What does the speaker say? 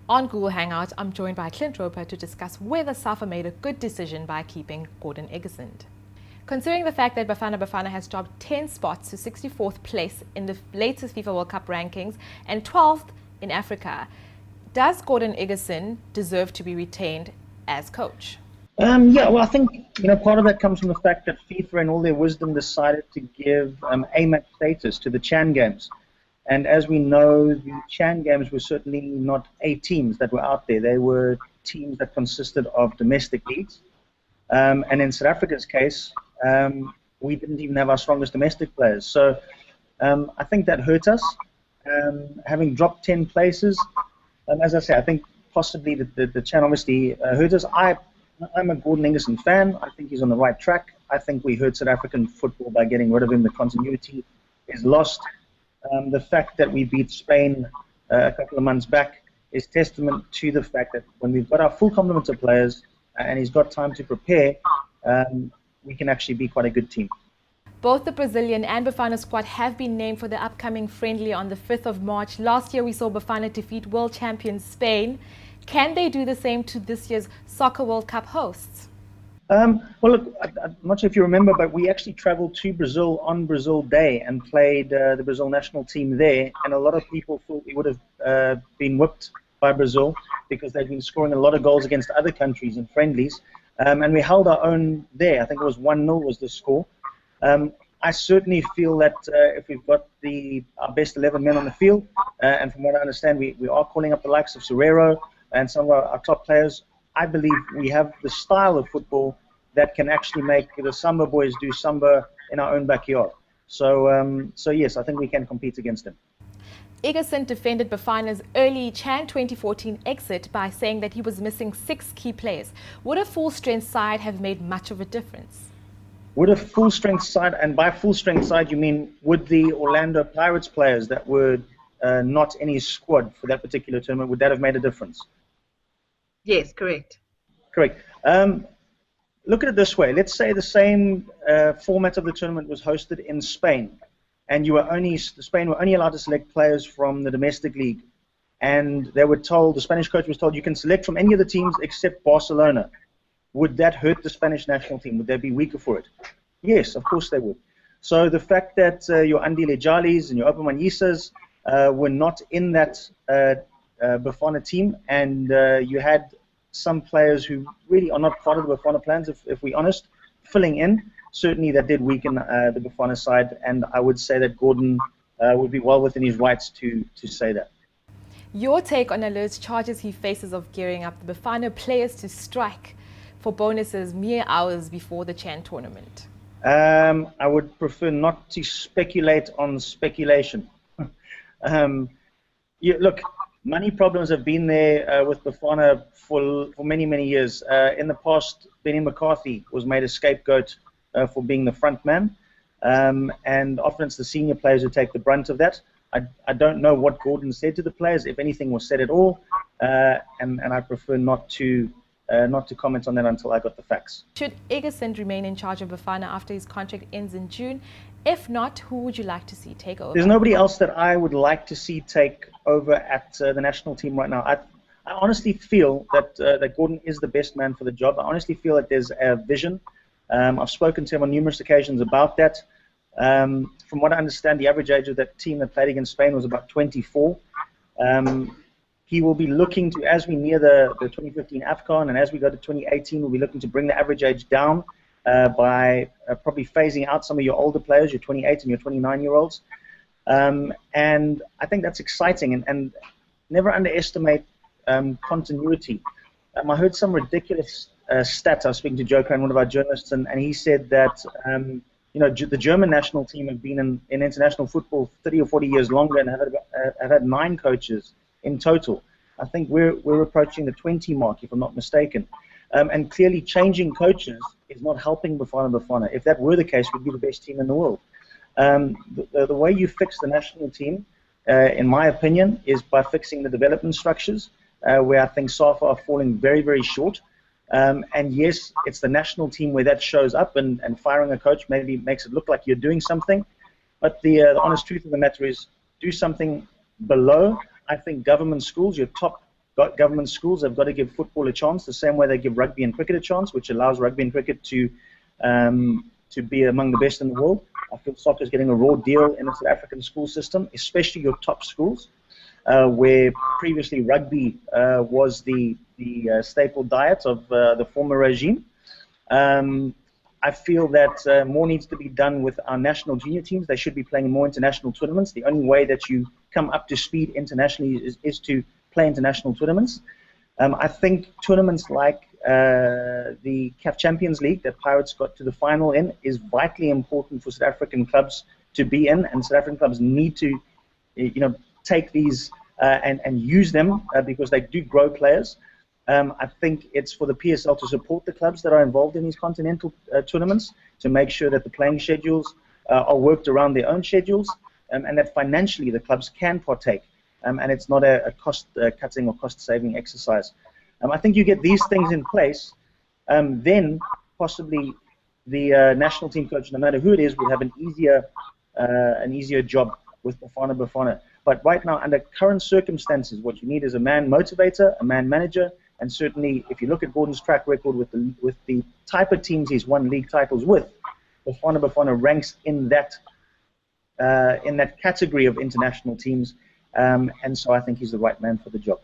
On Google Hangout, I'm joined by Clint Roper to discuss whether SAFA made a good decision by keeping Gordon Igesund. Considering the fact that Bafana Bafana has dropped 10 spots to 64th place in the latest FIFA World Cup rankings and 12th in Africa, does Gordon Igesund deserve to be retained as coach? Yeah, well, I think part of that comes from the fact that FIFA, in all their wisdom, decided to give AMAC status to the Chan Games. And as we know, the Chan Games were certainly not A teams that were out there. They were teams that consisted of domestic leagues. And in South Africa's case, we didn't even have our strongest domestic players. So I think that hurt us. Having dropped 10 places, as I say, I think possibly the Chan obviously hurt us. I'm a Gordon Igesund fan. I think he's on the right track. I think we hurt South African football by getting rid of him. The continuity is lost. The fact that we beat Spain a couple of months back is testament to the fact that when we've got our full complement of players and he's got time to prepare, we can actually be quite a good team. Both the Brazilian and Bafana squad have been named for the upcoming friendly on the 5th of March. Last year we saw Bafana defeat world champion Spain. Can they do the same to this year's Soccer World Cup hosts? Well, look, I'm not sure if you remember, but we actually traveled to Brazil on Brazil Day and played the Brazil national team there, and a lot of people thought we would have been whipped by Brazil because they'd been scoring a lot of goals against other countries in friendlies, and we held our own there. I think it was 1-0 was the score. I certainly feel that if we've got our best 11 men on the field, and from what I understand, we are calling up the likes of Serrero and some of our top players, I believe we have the style of football that can actually make the Samba boys do Samba in our own backyard. So yes, I think we can compete against them. Igesund defended Bafana's early Chan 2014 exit by saying that he was missing 6 key players. Would a full-strength side have made much of a difference? Would a full-strength side, and by full-strength side you mean would the Orlando Pirates players that were not in his squad for that particular tournament, would that have made a difference? Yes, correct. Correct. Look at it this way. Let's say the same format of the tournament was hosted in Spain, and Spain were only allowed to select players from the domestic league, and they were told, the Spanish coach was told, you can select from any of the teams except Barcelona. Would that hurt the Spanish national team? Would they be weaker for it? Yes, of course they would. So the fact that your Andile Jalis and your Opamanyisas were not in that Bafana team, and you had some players who really are not part of the Bafana plans, if we're honest, filling in, certainly that did weaken the Bafana side, and I would say that Gordon would be well within his rights to say that. Your take on Alert's charges he faces of gearing up the Bafana players to strike for bonuses mere hours before the Chan tournament? I would prefer not to speculate on speculation. Look, money problems have been there with Bafana for many, many years. In the past, Benny McCarthy was made a scapegoat for being the front man, and often it's the senior players who take the brunt of that. I don't know what Gordon said to the players, if anything was said at all, and I prefer not to comment on that until I got the facts. Should Igesund remain in charge of Bafana after his contract ends in June? If not, who would you like to see take over? There's nobody else that I would like to see take over at the national team right now. I honestly feel that Gordon is the best man for the job. I honestly feel that there's a vision. I've spoken to him on numerous occasions about that. From what I understand, the average age of that team that played against Spain was about 24. He will be looking to, as we near the 2015 AFCON and as we go to 2018, we'll be looking to bring the average age down by probably phasing out some of your older players, your 28 and your 29-year-olds. And I think that's exciting, and never underestimate continuity. I heard some ridiculous stat. I was speaking to Joe Crane, one of our journalists, and he said that the German national team have been in international football 30 or 40 years longer and have had 9 coaches in total. I think we're approaching the 20 mark, if I'm not mistaken. And clearly changing coaches is not helping Bafana. If that were the case, we'd be the best team in the world. The way you fix the national team, in my opinion, is by fixing the development structures, where I think SAFA are falling very, very short. And yes, it's the national team where that shows up, and firing a coach maybe makes it look like you're doing something. But the honest truth of the matter is, do something below. I think government schools, your top government schools have got to give football a chance the same way they give rugby and cricket a chance, which allows rugby and cricket to be among the best in the world. I feel soccer is getting a raw deal in the South African school system, especially your top schools, where previously rugby was the staple diet of the former regime. I feel that more needs to be done with our national junior teams. They should be playing more international tournaments. The only way that you come up to speed internationally is to play international tournaments. I think tournaments like the CAF Champions League that Pirates got to the final in is vitally important for South African clubs to be in, and South African clubs need to, take these and use them because they do grow players. I think it's for the PSL to support the clubs that are involved in these continental tournaments to make sure that the playing schedules are worked around their own schedules, and that financially the clubs can partake, and it's not a cost-cutting or cost-saving exercise. I think you get these things in place, then possibly the national team coach, no matter who it is, will have an easier job with Bafana Bafana. But right now, under current circumstances, what you need is a man motivator, a man manager, and certainly, if you look at Gordon's track record with the type of teams he's won league titles with, Bafana Bafana ranks in that category of international teams, and so I think he's the right man for the job.